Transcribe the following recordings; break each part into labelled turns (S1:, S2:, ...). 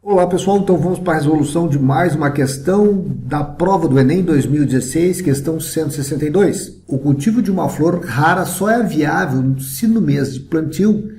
S1: Olá pessoal, então vamos para a resolução de mais uma questão da prova do Enem 2016, questão 162. O cultivo de uma flor rara só é viável se no mês de plantio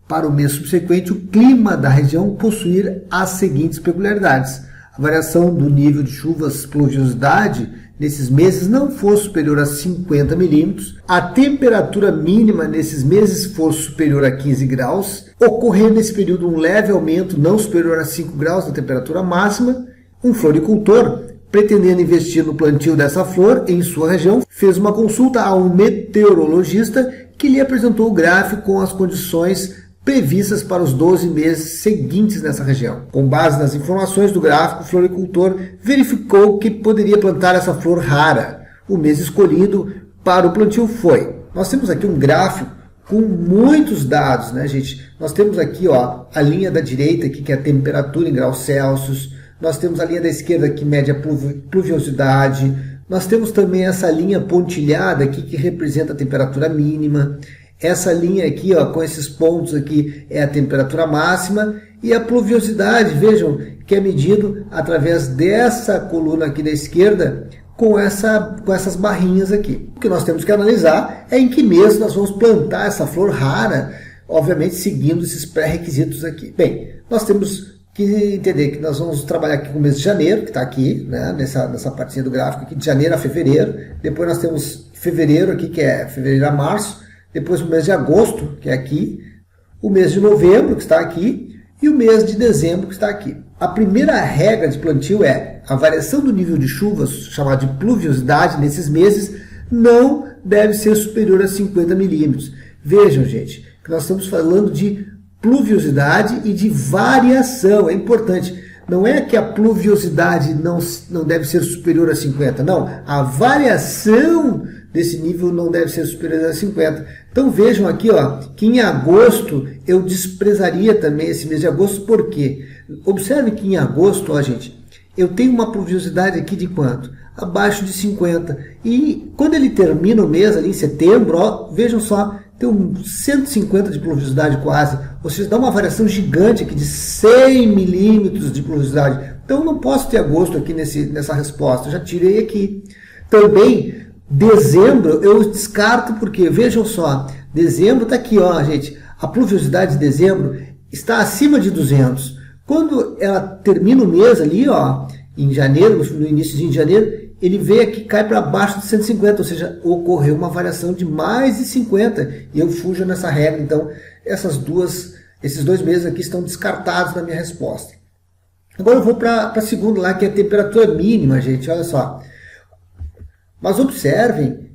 S1: para o mês subsequente o clima da região possuir as seguintes peculiaridades. A variação do nível de chuvas, pluviosidade nesses meses não for superior a 50 milímetros, a temperatura mínima nesses meses for superior a 15 graus, ocorrer nesse período um leve aumento não superior a 5 graus da temperatura máxima, um floricultor, pretendendo investir no plantio dessa flor em sua região, fez uma consulta a um meteorologista que lhe apresentou o gráfico com as condições previstas para os 12 meses seguintes nessa região. Com base nas informações do gráfico, o floricultor verificou que poderia plantar essa flor rara. O mês escolhido para o plantio foi... Nós temos aqui um gráfico com muitos dados, né, gente? Nós temos aqui, ó, a linha da direita, aqui, que é a temperatura em graus Celsius. Nós temos a linha da esquerda, que mede a pluviosidade. Nós temos também essa linha pontilhada aqui, que representa a temperatura mínima. Essa linha aqui, ó, com esses pontos aqui, é a temperatura máxima. E a pluviosidade, vejam, que é medido através dessa coluna aqui da esquerda, com essas barrinhas aqui. O que nós temos que analisar é em que mês nós vamos plantar essa flor rara, obviamente seguindo esses pré-requisitos aqui. Bem, nós temos que entender que nós vamos trabalhar aqui com o mês de janeiro, que está aqui, né, nessa partinha do gráfico, aqui de janeiro a fevereiro. Depois nós temos fevereiro aqui, que é fevereiro a março. Depois o mês de agosto, que é aqui. O mês de novembro, que está aqui. E o mês de dezembro, que está aqui. A primeira regra de plantio é a variação do nível de chuvas, chamada de pluviosidade, nesses meses, não deve ser superior a 50 milímetros. Vejam, gente, que nós estamos falando de pluviosidade e de variação. É importante. Não é que a pluviosidade não deve ser superior a 50. Não, a variação desse nível não deve ser superior a 50. Então vejam aqui, ó, que em agosto eu desprezaria também esse mês de agosto. Por quê? Observe que em agosto, ó, gente, eu tenho uma pluviosidade aqui de quanto? Abaixo de 50. E quando ele termina o mês, ali em setembro, ó, vejam só, tem uns 150 de pluviosidade quase. Ou seja, dá uma variação gigante aqui de 100 milímetros de pluviosidade. Então eu não posso ter agosto aqui nessa resposta. Eu já tirei aqui. Também, dezembro eu descarto porque, vejam só, dezembro está aqui, ó, gente. A pluviosidade de dezembro está acima de 200. Quando ela termina o mês ali, ó, em janeiro, no início de janeiro, ele veio aqui, cai para baixo de 150, ou seja, ocorreu uma variação de mais de 50, e eu fujo nessa regra. Então, esses dois meses aqui estão descartados na minha resposta. Agora eu vou para a segunda lá, que é a temperatura mínima, gente, olha só. Mas observem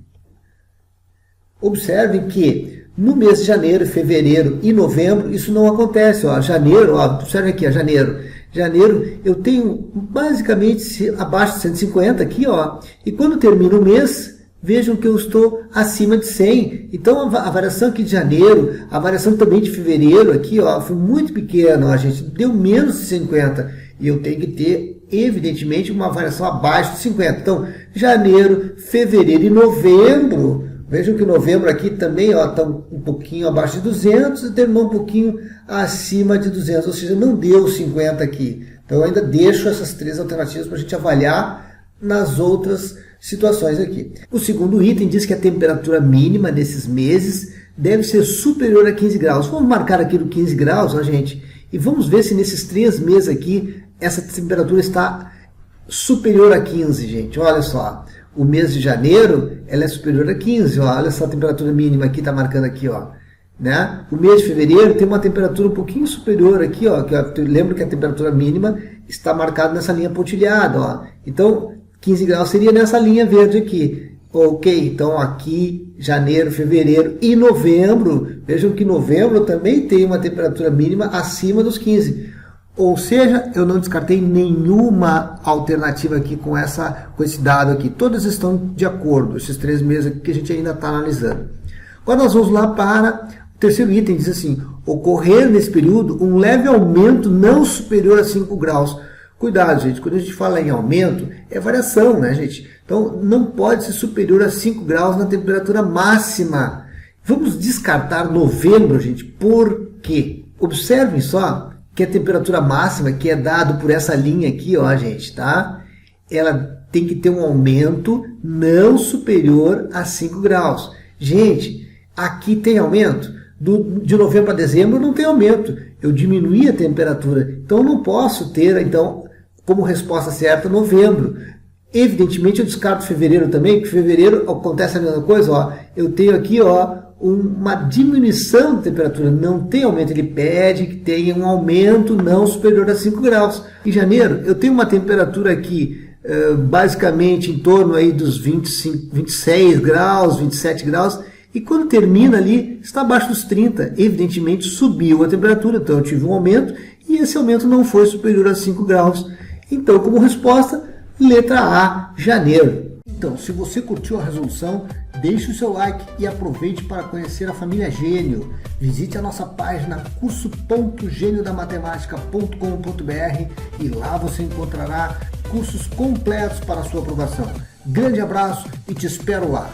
S1: que no mês de janeiro, fevereiro e novembro, isso não acontece. Ó, janeiro, ó, observe aqui, ó, janeiro eu tenho basicamente abaixo de 150 aqui, ó, e quando termina o mês, vejam que eu estou acima de 100. Então a variação aqui de janeiro, a variação também de fevereiro aqui, ó, foi muito pequena, ó, gente, deu menos de 50, e eu tenho que ter, evidentemente, uma variação abaixo de 50. Então, janeiro, fevereiro e novembro, vejam que novembro aqui também está um pouquinho abaixo de 200 e terminou um pouquinho acima de 200, ou seja, não deu 50 aqui. Então eu ainda deixo essas três alternativas para a gente avaliar nas outras situações aqui. O segundo item diz que a temperatura mínima nesses meses deve ser superior a 15 graus. Vamos marcar aqui no 15 graus, ó, gente, e vamos ver se nesses 3 meses aqui essa temperatura está superior a 15, gente. Olha só. O mês de janeiro, ela é superior a 15, ó. Olha só a temperatura mínima aqui, está marcando aqui, ó. Né? O mês de fevereiro tem uma temperatura um pouquinho superior aqui, ó. Que eu lembro que a temperatura mínima está marcada nessa linha pontilhada, ó. Então, 15 graus seria nessa linha verde aqui. Ok, então aqui, janeiro, fevereiro e novembro, vejam que novembro também tem uma temperatura mínima acima dos 15. Ou seja, eu não descartei nenhuma alternativa aqui com esse dado aqui. Todas estão de acordo, esses 3 meses aqui que a gente ainda está analisando. Agora nós vamos lá para o terceiro item, diz assim, ocorrer nesse período um leve aumento não superior a 5 graus. Cuidado, gente, quando a gente fala em aumento, é variação, né, gente? Então, não pode ser superior a 5 graus na temperatura máxima. Vamos descartar novembro, gente, por quê? Observem só que a temperatura máxima, que é dado por essa linha aqui, ó, gente, tá? Ela tem que ter um aumento não superior a 5 graus. Gente, aqui tem aumento? De novembro a dezembro não tem aumento. Eu diminuí a temperatura. Então eu não posso ter, então, como resposta certa, novembro. Evidentemente eu descarto fevereiro também, porque fevereiro acontece a mesma coisa, ó. Eu tenho aqui, ó, uma diminuição de temperatura, não tem aumento, ele pede que tenha um aumento não superior a 5 graus. Em janeiro, eu tenho uma temperatura aqui, basicamente em torno aí dos 25, 26 graus, 27 graus, e quando termina ali, está abaixo dos 30. Evidentemente subiu a temperatura, então eu tive um aumento, e esse aumento não foi superior a 5 graus. Então, como resposta, letra A, janeiro. Então, se você curtiu a resolução, deixe o seu like e aproveite para conhecer a família Gênio. Visite a nossa página curso.geniodamatematica.com.br e lá você encontrará cursos completos para a sua aprovação. Grande abraço e te espero lá!